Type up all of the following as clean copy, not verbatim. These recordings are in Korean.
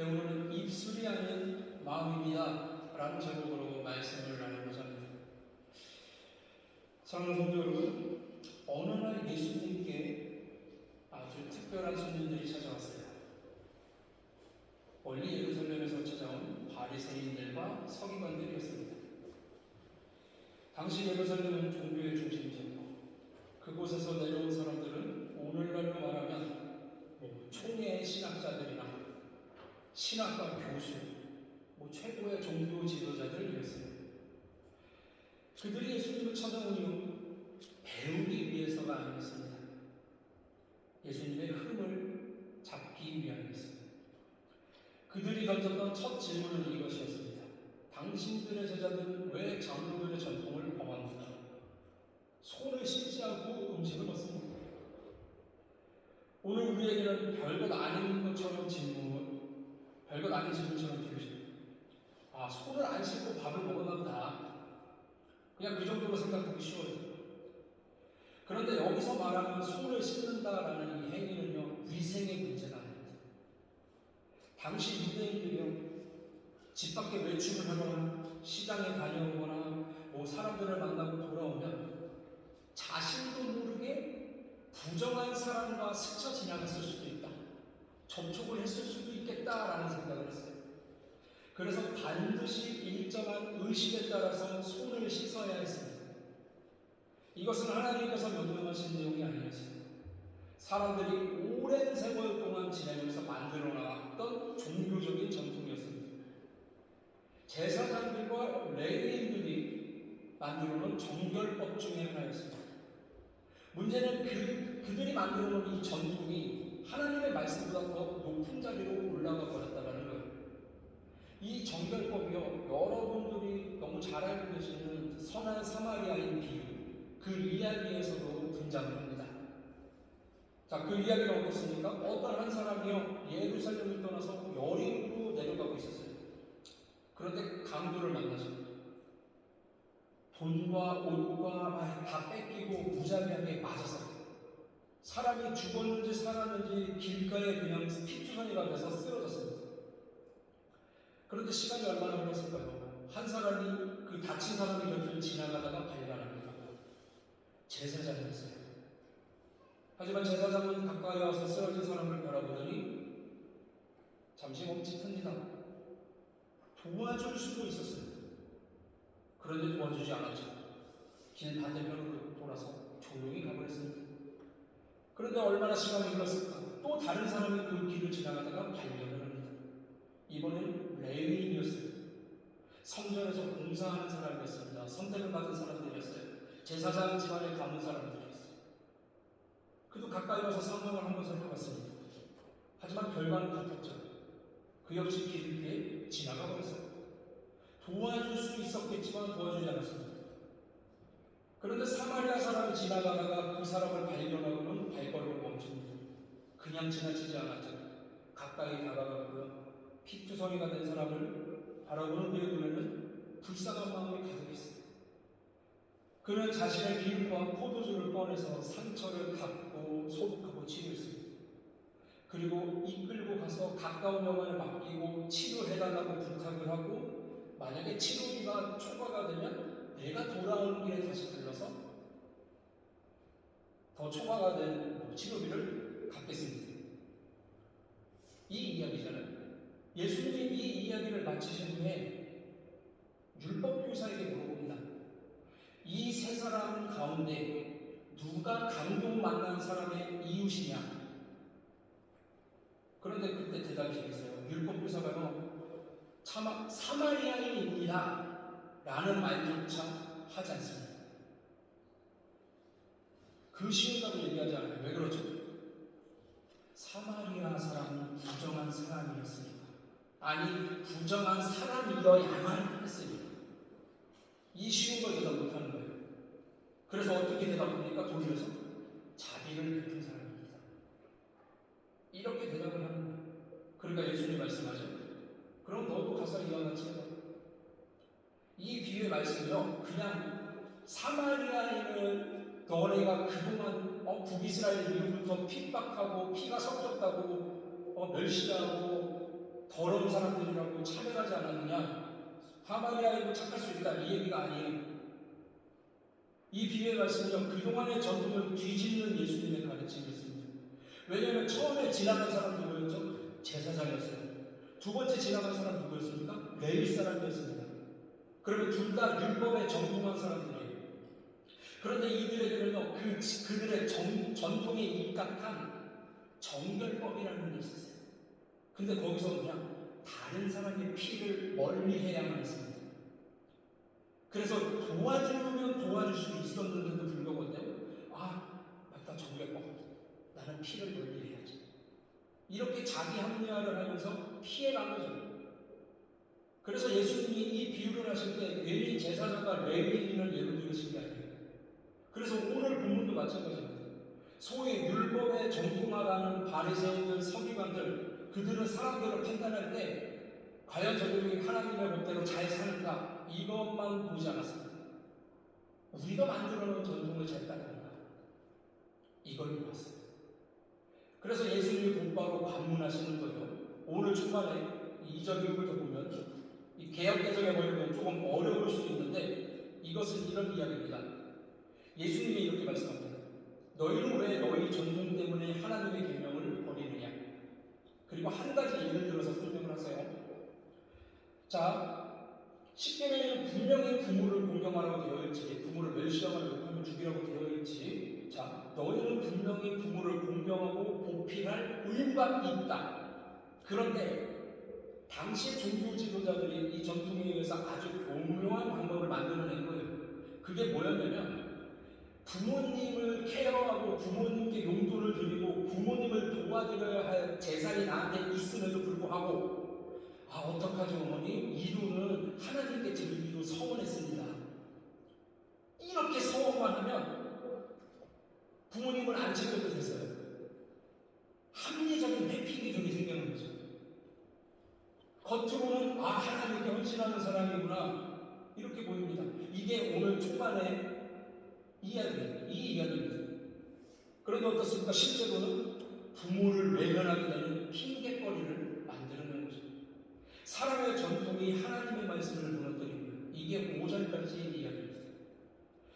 오늘은 입술이 아닌 마음입니다 라는 제목으로 말씀을 나누고자 합니다. 사랑하는 성도 여러분, 어느 날 예수님께 아주 특별한 손님들이 찾아왔어요. 멀리 예루살렘에서 찾아온 바리새인들과 서기관들이었습니다. 당시 예루살렘은 종교의 중심지였고, 그곳에서 내려온 사람들은 오늘날로 말하면 총회의 신학자들이나 신학과 교수, 최고의 종교 지도자들이었어요. 그들이 예수님을 찾아온 이유, 배우기 위해서가 아니었습니다. 예수님의 흐름을 잡기 위함이었습니다. 그들이 던졌던 첫 질문은 이것이었습니다. 당신들의 제자들은 왜 장로들의 전통을 범합니까? 손을 씻지 않고 음식을 먹습니다. 오늘 우리에게는 별것 아닌 것처럼 별것 아닌 질문처럼 들으십니다. 손을 안 씻고 밥을 먹었나 보다. 그냥 그 정도로 생각하기 쉬워요. 그런데 여기서 말하는 손을 씻는다라는 이 행위는요, 위생의 문제가 아닙니다. 당시 유대인들이요, 집 밖에 외출을 하거나 시장에 다녀오거나 사람들을 만나고 돌아오면 자신도 모르게 부정한 사람과 스쳐 지나갔을 수도 있다. 접촉을 했을 수도 있겠다라는 생각을 했어요. 그래서 반드시 일정한 의식에 따라서 손을 씻어야 했습니다. 이것은 하나님께서 명령하신 내용이 아니었습니다. 사람들이 오랜 세월 동안 지내면서 만들어 나갔던 종교적인 전통이었습니다. 제사장들과 레위인들이 만들어 놓은 정결법 중에 하나였습니다. 문제는 그들이 만들어 놓은 이 전통이 하나님의 말씀보다 더 높은 자리로 올라가 버렸다는 거예요. 이 정결법이요, 여러분들이 너무 잘 알고 계시는 선한 사마리아인 비유, 그 이야기에서도 등장합니다. 자, 그 이야기는 어떻습니까? 어떤 한 사람이요, 예루살렘을 떠나서 여리고로 내려가고 있었어요. 그런데 강도를 만나십니다. 돈과 옷과 다 뺏기고 무자비하게 맞아서 사람이 죽었는지 살았는지 길가에 그냥 피투성이가 돼서 쓰러졌습니다. 그런데 시간이 얼마나 흘렀을까요? 한 사람이 그 다친 사람의 곁을 지나가다가 발견합니다. 제사장이었어요. 하지만 제사장은 가까이 와서 쓰러진 사람을 바라보더니 잠시 멈칫합니다. 도와줄 수도 있었어요. 그런데 도와주지 않았죠. 길 반대편으로 돌아서 조용히 가버렸습니다. 그런데 얼마나 시간이 흘렀을까? 또 다른 사람이 그 길을 지나가다가 발견을 합니다. 이번엔 레위인이었어요. 성전에서 봉사하는 사람이었습니다. 선택을 받은 사람들이었어요. 제사장 집안에 가문 사람들이었어요. 그도 가까이 와서 상황을 한번 살펴봤습니다. 하지만 결과는 같았죠. 그 역시 길을 피해 지나가 버렸어요. 도와줄 수 있었겠지만 도와주지 않았습니다. 그런데 사마리아 사람이 지나가다가 그 사람을 발견하고는 발걸음을 멈춥니다. 그냥 지나치지 않았죠. 가까이 다가가고요, 피투성이가 된 사람을 바라보는 그의 눈에는 불쌍한 마음이 가득했어요. 그는 자신의 비누와 포도주를 꺼내서 상처를 닦고 소독하고 치료했습니다. 그리고 이끌고 가서 가까운 병원에 맡기고 치료해달라고 부탁을 하고, 만약에 치료비가 초과가 되면 내가 돌아오는 길에 다시 들러서 더 초과가 된 치료비를 갚겠습니다. 이 이야기잖아요. 예수님이 이 이야기를 마치신 후에 율법교사에게 물어봅니다. 이 세 사람 가운데 누가 강도 만난 사람의 이웃이냐? 그런데 그때 대답이 있어요. 율법교사가요, 차마 사마리아인입니다 라는 말조차 하지 않습니다. 그 쉬운다고 얘기하지 않아요. 왜 그렇죠? 사마리아 사람은 부정한 사람이었으니까. 아니, 부정한 사람이어야만 했으니까. 이 쉬운 걸 대답 못하는 거예요. 그래서 어떻게 대답합니까? 돌려서 자비를 베푼 사람입니다. 이렇게 대답을 하는 거예요. 그러니까 예수님 말씀하죠. 그럼 너도 가서 이와 같이 해봐. 이 비유의 말씀은요, 그냥 사마리아인을 너네가 그동안 북이스라엘 이후부터 핍박하고 피가 섞였다고 멸시하고 더 더러운 사람들이라고 차별하지 않았느냐? 하만이 아니고 착할 수 있다, 이 얘기가 아니에요. 이 비유의 말씀은요, 그동안의 전통을 뒤집는 예수님의 가르침이었습니다. 왜냐하면 처음에 지나간 사람 누구였죠? 제사장이었어요. 두 번째 지나간 사람 누구였습니까? 레위 사람이었습니다. 그러면 둘 다 율법에 정통한 사람들이에요. 그런데 이들에게는요, 그들의 전통에 입각한 정결법이라는 게 있었어요. 근데 거기서 그냥 다른 사람의 피를 멀리 해야만 했습니다. 그래서 도와주면 도와줄 수 있었는데도 불구하고, 맞다, 정결법. 나는 피를 멀리 해야지. 이렇게 자기 합리화를 하면서 피해간 거죠. 그래서 예수님이 이 비유를 하실 때 괜히 제사장과 레위인을 예로 들으신 게 아니에요. 그래서 오늘 본문도 마찬가지입니다. 소위 율법에 정통하라는 바리새인들, 서기관들, 그들은 사람들을 판단할 때 과연 저들이 하나님의 법대로 잘 사는가, 이것만 보지 않았습니다. 우리가 만들어 놓은 전통을 잘 따르는가, 이걸 보았어요. 그래서 예수님이 곧바로 반문하시는 거예요. 오늘 초반에 2절 이후부터 보면 이 개역개정에 보면 조금 어려울 수 있는데, 이것은 이런 이야기입니다. 예수님이 이렇게 말씀합니다. 너희는 왜 너희 전통 때문에 하나님의 계명을 버리느냐? 그리고 한 가지 예를 들어서 설명을 하세요. 자, 십계명에는 분명히 부모를 공경하라고 되어 있지, 부모를 멸시하거나 욕하면 죽이라고 되어 있지. 자, 너희는 분명히 부모를 공경하고 보필할 의무가 있다. 그런데 당시 종교 지도자들이 이 전통에 의해서 아주 교묘한 방법을 만들어낸 거예요. 그게 뭐였냐면, 부모님을 케어하고 부모님께 용돈을 드리고 부모님을 도와드려야 할 재산이 나한테 있음에도 불구하고, 어떡하죠 어머니? 이 돈은 하나님께 드리기로 서원했습니다. 이렇게 서원만 하면 부모님을 안 챙겨도 됐어요. 합리적인 회피 기준이 생기는 거죠. 겉으로는 하나님께 헌신하는 사람이구나, 이렇게 보입니다. 이게 오늘 초반에 이 이야기입니다. 그런데 어떻습니까? 실제로는 부모를 외면하게 되는 핑계거리를 만드는 거죠. 사람의 전통이 하나님의 말씀을 무너뜨립니다. 이게 5절까지의 이야기입니다.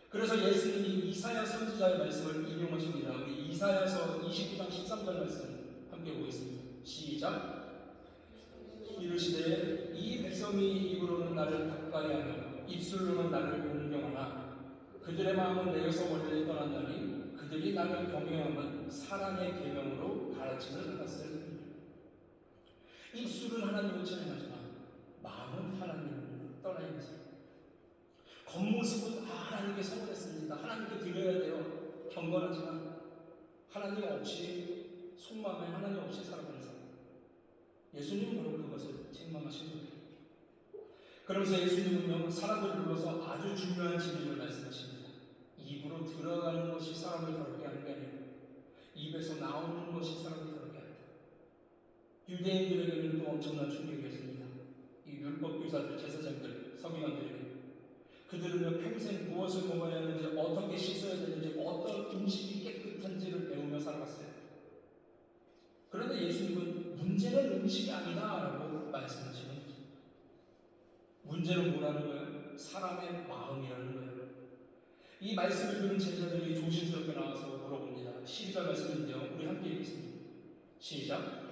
그래서 예수님이 이사야 선지자의 말씀을 인용하십니다. 우리 이사야서 29장 13절 말씀 함께 보겠습니다. 시작. 이르시되 이 백성이 입으로는 나를 가까이하며 입술로는 나를 공경하나 그들의 마음은 내게서 멀리 떠난다니 그들이 나를 경외함은 사람의 계명으로 가르침을 받았을 뿐이다. 입술은 하나님을 찬양하지만 마음은 하나님을 떠나 있는 사람. 겉모습은 하나님께 서원했습니다, 하나님께 드려야 돼요, 경건하지만 하나님 없이, 속마음에 하나님 없이 살아가는 사람. 예수님은 바로 그것을 책망하신 거예요. 그러면서 예수님은요, 사람들을 불러서 아주 중요한 진리를 말씀하십니다. 입으로 들어가는 것이 사람을 더럽게 하는 게 아니에요. 입에서 나오는 것이 사람을 더럽게 한다. 유대인들에게는 또 엄청난 충격이었습니다. 이 율법교사들, 제사장들, 서기관들에게. 그들은 평생 무엇을 먹어야 하는지, 어떻게 씻어야 되는지, 어떤 음식이 깨끗한지를 배우며 살아갔어요. 그런데 예수님은 문제는 음식이 아니다라고 말씀하시는 거죠. 문제는 뭐라는 거예요? 사람의 마음이라는 거예요. 이 말씀을 들은 제자들이 조심스럽게 나와서 물어봅니다. 12절 말씀인데요, 우리 함께 읽겠습니다. 시작.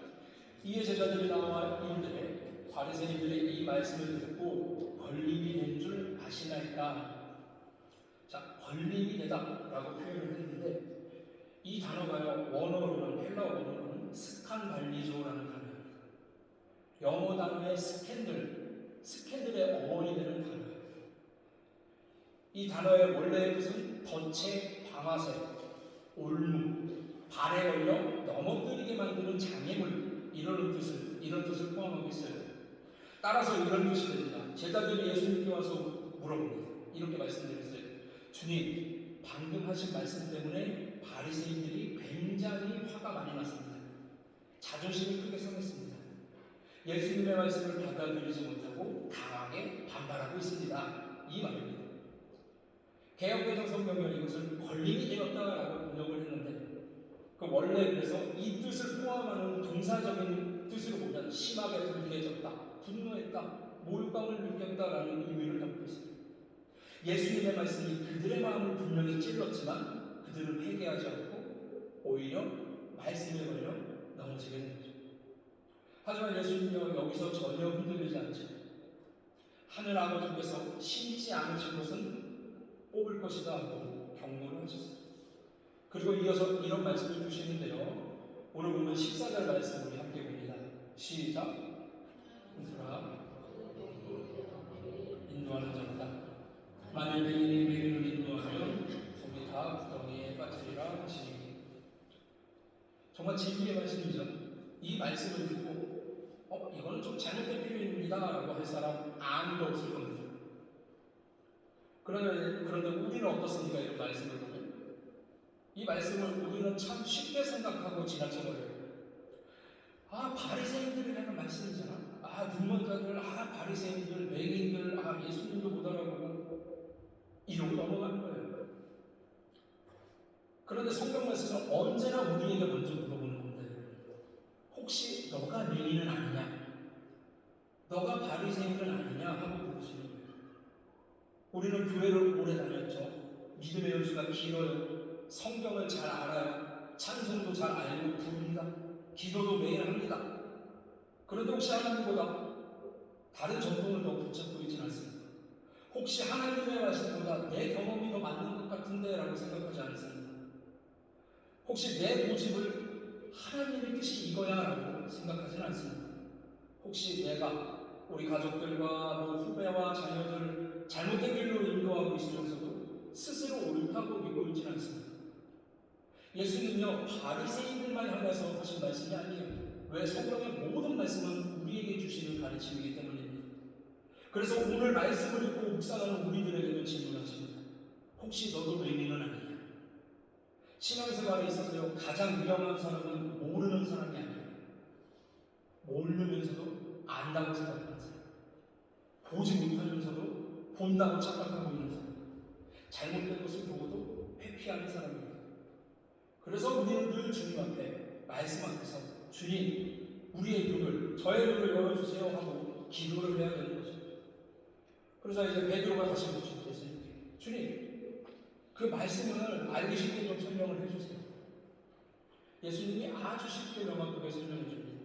이에 제자들이 나와 이르되 바리새인들의 이 말씀을 듣고 권립이 된 줄 아시나이까? 자, 권립이 되다라고 표현을 했는데, 이 단어가요, 원어로는, 헬라어 원어로는 스칸발리조라는 단어입니다. 영어 단어의 스캔들의 어원이 되는 단어예요. 이 단어의 원래의 뜻은 덫에 방아쇠, 올무, 발에 걸려 넘어뜨리게 만드는 장애물, 이런 뜻을 포함하고 있어요. 따라서 이런 뜻이 됩니다. 제자들이 예수님께 와서 물어봅니다. 이렇게 말씀드렸어요. 주님, 방금 하신 말씀 때문에 바리새인들이 굉장히 화가 많이 났습니다. 자존심이 크게 상했습니다. 예수님의 말씀을 받아들이지 못하고 강하게 반발하고 있습니다. 이 말입니다. 개역개정 성경은 이것을 권립이 되었다라고 번역을 했는데, 그 원래 그래서 이 뜻을 포함하는 동사적인 뜻으로 보면 심하게 불쾌해졌다, 분노했다, 모욕감을 느꼈다라는 의미를 담고 있습니다. 예수님의 말씀이 그들의 마음을 분명히 찔렀지만 그들은 회개하지 않고 오히려 말씀에 걸려 넘어지게 된 거죠. 하지만 예수님은 여기서 전혀 흔들리지 않죠. 하늘 아버지께서 심지 않으신 것은 뽑을 것이다 하고 경고를 하셨어요. 그리고 이어서 이런 말씀을 주시는데요. 오늘 보면 14절 말씀 우리 함께 봅니다. 시작. 인수라 인도하는 자보다 만일 백인이 백인을 인도하면 우리 다 구덩이에 빠지리라 하시니. 정말 진리의 말씀이죠. 이 말씀을 듣고 이거는 좀 잘못된 표현입니다 라고 할 사람 아무도 없을 겁니다. 그런데 우리는 어떻습니까? 이런 말씀을 보면 이 말씀을 우리는 참 쉽게 생각하고 지나쳐버려요. 바리새인들이 하는 말씀이잖아. 눈먼자들, 바리새인들, 맹인들, 예수님도 못 알아보고 이러고 넘어가는 거예요. 그런데 성경 말씀은 언제나 우리에게 먼저 물어보는 건데, 혹시 너가 맹인은 아니냐? 너가 바리새인은 아니냐? 하고 물으시는 거예요. 우리는 교회를 오래 다녔죠. 믿음의 연수가 길어요. 성경을 잘 알아요. 찬송도 잘 알고 부릅니다. 기도도 매일 합니다. 그런데 혹시 하나님보다 다른 전통을 더 붙잡고 있지는 않습니다. 혹시 하나님의 말씀보다 내 경험이 더 맞는 것 같은데 라고 생각하지 않습니다. 혹시 내 고집을 하나님의 뜻이 이거야 라고 생각하지는 않습니다. 혹시 내가 우리 가족들과 후배와 자녀들 잘못된 길로 인도하고 있으면서도 스스로 옳다고 믿고 있지는 않습니다. 예수님은요, 바리새인들만 향해서 하신 말씀이 아니에요. 왜? 성경의 모든 말씀은 우리에게 주시는 가르침이기 때문입니다. 그래서 오늘 말씀을 읽고 묵상하는 우리들에게도 질문하십니다. 혹시 너도 맹인은 아니냐? 신앙생활에 있어서요, 가장 위험한 사람은 모르는 사람이 아니에요. 모르면서도 안다고 생각하는 사람, 보지 못하면서도 본다고 착각하고 있는 사람, 잘못된 것을 보고도 회피하는 사람입니다. 그래서 우리는 늘 주님 앞에, 말씀 앞에서 주님, 우리의 눈을, 저의 눈을 열어주세요 하고 기도를 해야 되는 거죠. 그러자 이제 베드로가 다시 묻죠. 예수님께, 주님, 그 말씀을 알기 쉽게 좀 설명을 해주세요. 예수님이 아주 쉽게 명확하게 설명해 줍니다.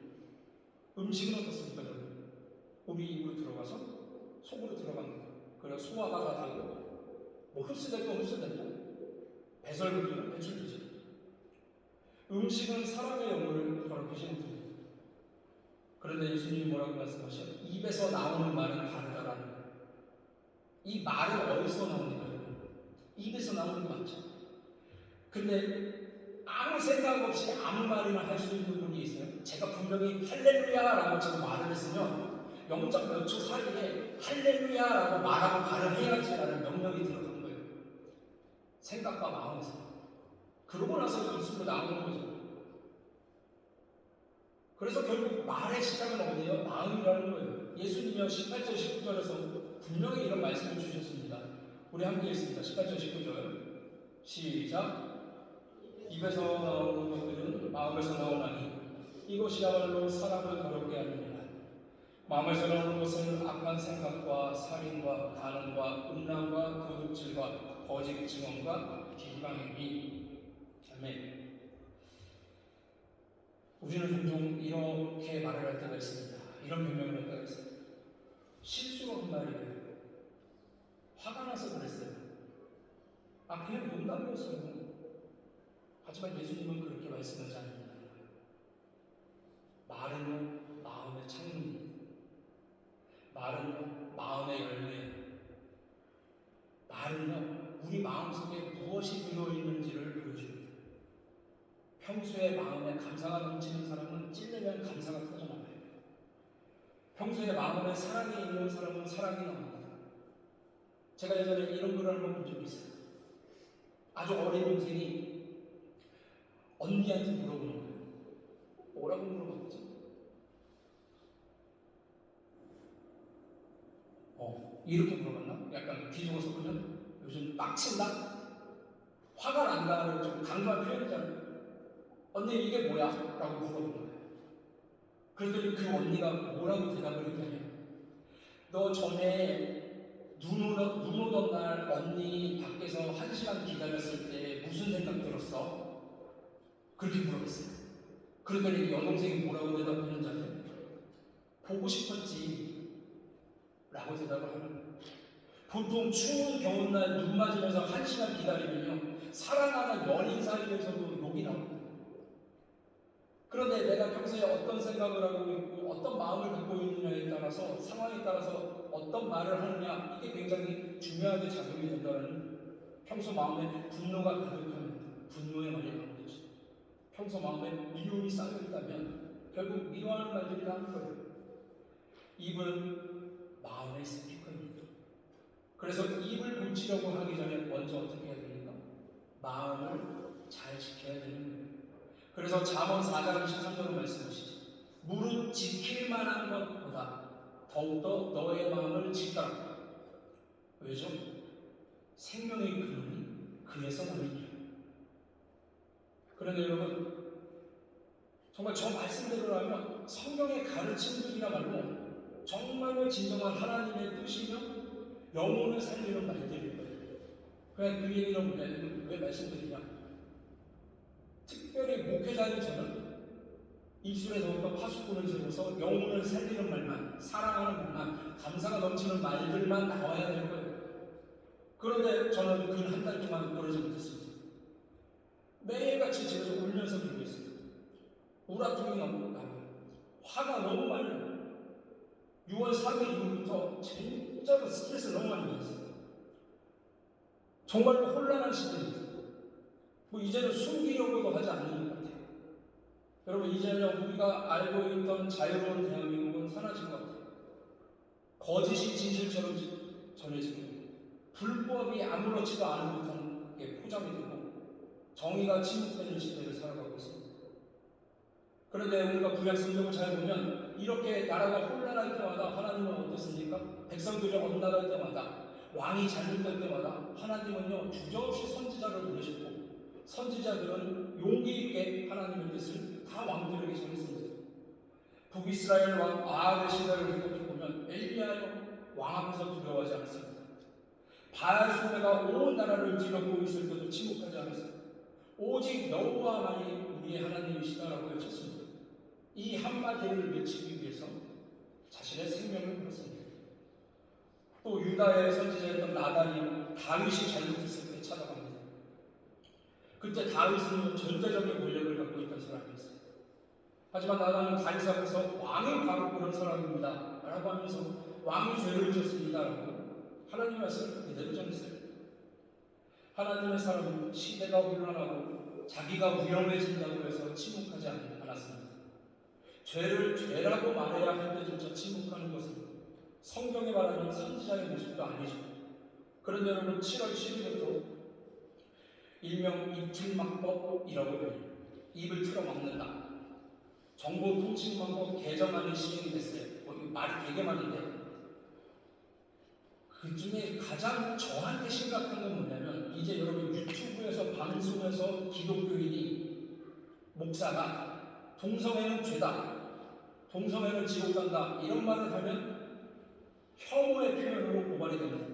음식은 어떻습니까, 여러분? 우리 입으로 들어가서 속으로 들어갑니다. 그래서 소화가 다 되고, 흡수될 건 흡수된고, 배설물들은 배출되죠. 음식은 사람의 영혼을 더럽히지 못합니다. 그런데 예수님이 뭐라고 말씀하셔요? 입에서 나오는 말은 다르다라는 거예요. 이 말은 어디서 나옵니까? 입에서 나오는 거 맞죠? 근데 아무 생각 없이 아무 말이나 할 수 있는 분이 있어요. 제가 분명히 할렐루야라고 지금 말을 했으면 0. 몇 초 사이에 할렐루야라고 말하고 발음해야지라는 명령이 들어간 거예요. 생각과 마음에서. 그러고 나서 입술로 나오는 거죠. 그래서 결국 말의 시작은 어디예요? 마음이라는 거예요. 예수님이요 18절 19절에서 분명히 이런 말씀을 주셨습니다. 우리 함께 읽습니다. 18절 19절 시작. 입에서 나오는 것들은 마음에서 나오나니 이것이야말로 사람을 더럽게 하느니라. 마음에서 나오는 것은 악한 생각과 살인과 간음과 음란과 도둑질과 거짓 증언과 비방이니. 아멘. 우리는 종종 이렇게 말을 할 때가 있습니다. 이런 변명을 할 때가 있습니다. 실수로 한 말이에요. 화가 나서 그랬어요. 그냥 농담이었어요. 하지만 예수님은 그렇게 말씀하지 않는다. 말은요, 마음의 창문입니다. 말은요, 마음의 열매예요. 말은요, 우리 마음속에 무엇이 들어있는지를 보여줍니다. 평소에 마음에 감사가 넘치는 사람은 찔르면 감사가 터져나와요. 평소에 마음에 사랑이 있는 사람은 사랑이 나옵니다. 제가 예전에 이런 글을 한번 본 적이 있어요. 아주 어린 동생이 언니한테 물어보는 거예요. 뭐라고 물어봤지? 이렇게 물어봤나? 약간 뒤집어 섞으면 요즘 빡친다? 화가 난다를 좀 강조한 표현이잖아요. 언니 이게 뭐야? 라고 물어본 거예요. 그랬더니 그 언니가 뭐라고 대답을 했냐면, 너 전에 눈 오던 날 언니 밖에서 1시간 기다렸을 때 무슨 생각 들었어? 그렇게 물어봤어요. 그랬더니 여동생이 뭐라고 대답했는지 아세요? 보고 싶었지 라고 대답을 하는 거예요. 보통 추운 겨울날 눈 맞으면서 1시간 기다리면요, 사랑하는 연인 사이에서도 욕이 나옵니다. 그런데 내가 평소에 어떤 생각을 하고 있고 어떤 마음을 갖고 있느냐에 따라서, 상황에 따라서 어떤 말을 하느냐, 이게 굉장히 중요하게 작용이 된다는, 평소 마음에 분노가 가득하면 분노의 말이 나오겠죠. 평소 마음에 미움이 쌓여있다면 결국 미워하는 말들이 나올 거예요. 입은 마음의 스피커입니다. 그래서 입을 고치려고 하기 전에 먼저 어떻게 해야 됩니까? 마음을 잘 지켜야 되는 거예요. 그래서 잠언 4장 23절로 말씀하시죠. 무릇 지킬 만한 것보다 더욱더 너의 마음을 지켜라. 왜죠? 생명의 근원이 그에서 나느니라. 그런데 여러분, 정말 저 말씀대로라면 성경의 가르침들이야말로 정말로 진정한 하나님의 뜻이며 영혼을 살리는 말들일 거예요. 그냥 그 얘기를 왜 말씀드리냐? 특별히 목회자인 저는 입술에서부터 파수꾼을 세워서 영혼을 살리는 말만, 사랑하는 말만, 감사가 넘치는 말들만 나와야 될 거예요. 그런데 저는 그 한 달 동안 그러지 못했습니다. 매일같이 집에서 울면서 기도했어요. 우라통이 나고요. 화가 너무 많이 나요. 6월 3일 이후부터 진짜로 스트레스를 너무 많이 받았어요. 정말로 혼란한 시대입니다. 이제는 숨기려고도 하지 않는 것 같아요. 여러분, 이제는 우리가 알고 있던 자유로운 대한민국은 사라진 것 같아요. 거짓이 진실처럼 전해지고, 불법이 아무렇지도 않은 듯한 게 포장이 되고, 정의가 침묵되는 시대를 살아가고 있습니다. 그런데 우리가 구약 성경을 잘 보면 이렇게 나라가 혼란할 때마다 하나님은 어떻습니까? 백성들이 엇나갈 때마다, 왕이 잘못될 때마다 하나님은요, 주저없이 선지자를 보내셨고, 선지자들은 용기 있게 하나님의 뜻을 다 왕들에게 전했습니다. 북이스라엘 왕 아합의 시대를 생각해보면 엘리야요, 왕 앞에서 두려워하지 않았습니다. 바알 숭배가 온 나라를 뒤덮고 있을 때도 침묵하지 않았습니다. 오직 여호와만이 우리의 하나님이시다라고 외쳤습니다. 이 한마디를 외치기 위해서 자신의 생명을 걸었습니다. 또 유다의 선지자였던 나단이 다윗이 잘못했을 때 찾아갑니다. 그때 다윗은 절대적인 권력을 갖고 있던 사람이었어요. 하지만 나단은 다윗 앞에서 왕이 바로 그런 사람입니다 라고 하면서 왕이 죄를 지었습니다 라고 하나님의 말씀을 그대로 전했어요. 하나님의 사람은 시대가 혼란하고 자기가 위험해진다고 해서 침묵하지 않았습니다. 죄를 죄라고 말해야 할 때조차 침묵하는 것은 성경에 말하는 선지자의 모습도 아니죠. 그런데 여러분, 7월 7일부터 일명 입틀막법이라고 해요. 입을 틀어막는다. 정보통신망법 개정안이 시행이 됐어요. 말이 되게 많은데, 그 중에 가장 저한테 심각한 건 뭐냐면, 이제 여러분 유튜브에서 방송에서 기독교인이, 목사가 동성애는 죄다, 동성애는 지옥 간다, 이런 말을 하면 혐오의 표현으로 고발이 됩니다.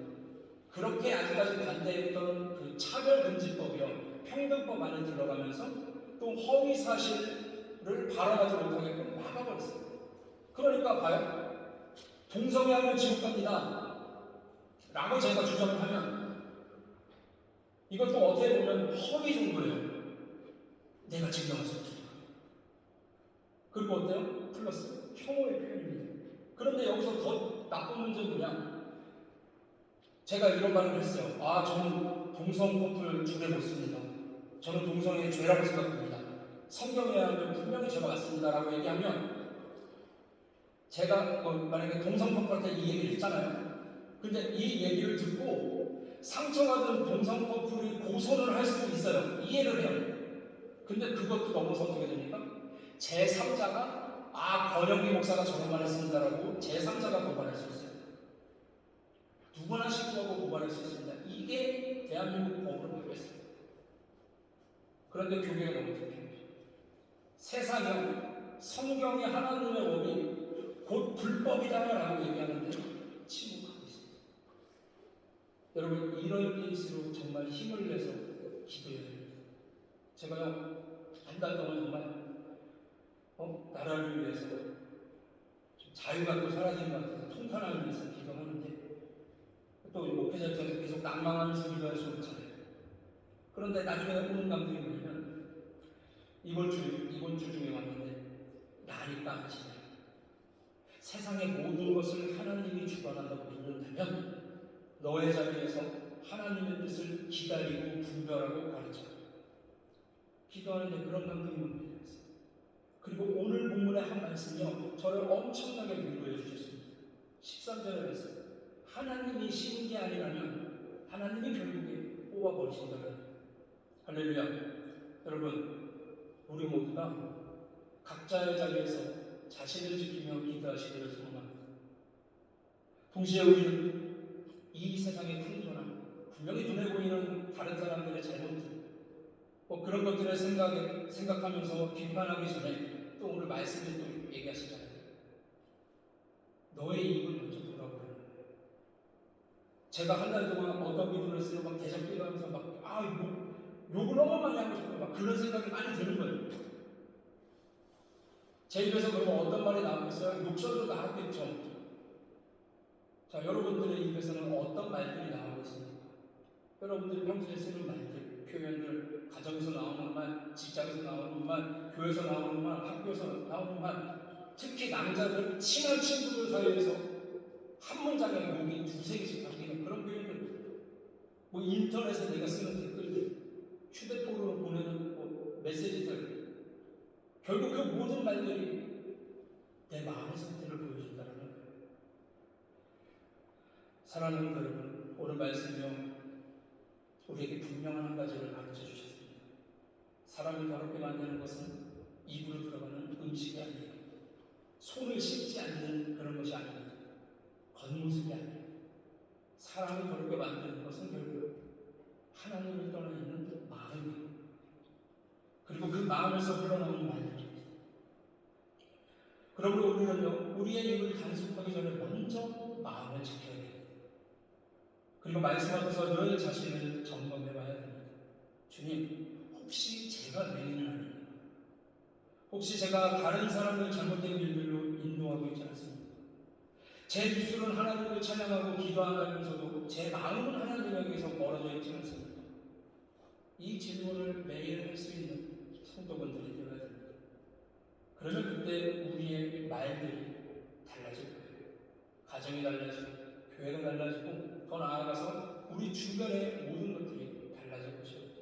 그렇게 아직까지 반대했던 그 차별금지법이요, 평등법 안에 들어가면서 또 허위 사실을 발언하지 못하게끔 막아버렸어요. 그러니까 봐요. 동성애하면 지옥 갑니다 라고 제가 주장을 하면 이것도 어떻게 보면 허위 정도예요. 내가 증명할 수 없습니다. 그리고 어때요? 플러스 혐오의 표현입니다. 그런데 여기서 더 나쁜 문제는 뭐냐? 제가 이런 말을 했어요. 저는 동성 커플 죄를 못 씁니다. 저는 동성애 죄라고 생각합니다. 성경에 하면 분명히 죄가 맞습니다 라고 얘기하면, 제가 만약에 동성 커플한테 이 얘기를 했잖아요. 근데 이 얘기를 듣고 상처받은 동성 커플이 고소를 할 수도 있어요. 이해를 해요. 근데 그것도 넘어서 어떻게 됩니까? 제3자가 권영기 목사가 저런 말 했습니다라고 제3자가 고발할 수 있어요. 누구나 신고하고 고발할 수 있습니다. 이게 대한민국 법으로 바뀌었습니다. 그런데 교회가 너무 불편해요. 세상형 성경의 하나님의 법이 곧 불법이다라고 얘기하는데 침묵하고 있습니다. 여러분, 이런 케이스로 정말 힘을 내서 기도해야 됩니다. 제가요, 한 달 동안 정말 나라를 위해서 좀 자유 갖고 사라지는 것 같아서 통탄을 위해서 기도하는데 또 목회자 입장에서 계속 낭망하면서 기도할 수 없잖아요. 그런데 나중에 오는 감동이 뭐냐면 이번 주 중에 왔는데 나니까 안심해. 세상의 모든 것을 하나님이 주관한다고 믿는다면 너의 자리에서 하나님의 뜻을 기다리고 분별하고 가르쳐. 기도하는데 그런 감동이 옵니다. 그리고 오늘 본문의 한 말씀이요, 저를 엄청나게 위로해 주셨습니다. 13절에 했어요. 하나님이 심은 게 아니라면 하나님이 결국에 뽑아버리신다는. 할렐루야. 여러분, 우리 모두가 각자의 자리에서 자신을 지키며 기도하시기를 소망합니다. 동시에 우리는 이 세상의 풍조나 분명히 눈에 보이는 다른 사람들의 잘못들, 그런 것들을 생각하면서 비판하기 전에 또 오늘 말씀을 또 얘기하시잖아요. 너의 입을 먼저 돌아보라는 거예요. 제가 한 달 동안 어떤 기도를 쓰고 막 대적 기도하면서 욕을 너무 많이 하고 싶고 막 그런 생각이 많이 드는 거예요. 제 입에서 그러면 어떤 말이 나오겠어요? 욕설도 나왔겠죠. 자, 여러분들의 입에서는 어떤 말들이 나오고 있습니까? 여러분들이 평소에 쓰는 말들, 표현들, 가정에서 나오는 말, 직장에서 나오는 말, 교회에서 나오는 말, 학교에서 나오는 말, 특히 남자들, 친한 친구들 사이에서 한 문장에 목이 두세 개씩 바뀌는 그런 표현들, 인터넷에 내가 쓰는 댓글들, 휴대폰으로 보내는 메시지들, 결국 그 모든 말들이 내 마음의 상태를 보여준다는 거예요. 사랑하는 여러분, 오늘 말씀이요, 우리에게 분명한 한 가지를 가르쳐 주셨습니다. 사람을 더럽게 만드는 것은 입으로 들어가는 음식이 아니에요. 손을 씻지 않는 그런 것이 아닙니다. 겉모습이 아니에요. 사람을 더럽게 만드는 것은 결국 하나님을 떠나 있는 마음이에요. 그리고 그 마음에서 흘러나오는 말들입니다. 그러므로 우리는요, 우리의 입을 단속하기 전에 먼저 마음을 지켜야 됩니다. 그리고 말씀하셔서 늘 자신을 점검해 봐야 됩니다. 주님, 혹시 제가 내 일은 아닌가? 혹시 제가 다른 사람을 잘못된 일들로 인도하고 있지 않습니까? 제 입술은 하나님을 찬양하고 기도한다면서도 제 마음은 하나님에게서 멀어져 있지 않습니까? 이 질문을 매일 할 수 있는 성도분들이 되어야 됩니다. 그러면 그때 우리의 말들이 달라질 거예요. 가정이 달라지고, 교회가 달라지고, 더 나아가서 우리 주변의 모든 것들이 달라질 것입니다.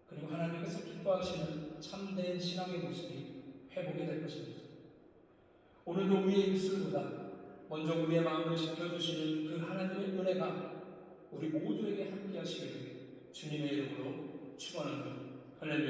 그리고 하나님께서 기뻐하시는 참된 신앙의 모습이 회복이 될 것입니다. 오늘도 우리의 입술보다 먼저 우리의 마음을 지켜주시는 그 하나님의 은혜가 우리 모두에게 함께 하시기를 주님의 이름으로 축원합니다. 할렐루야.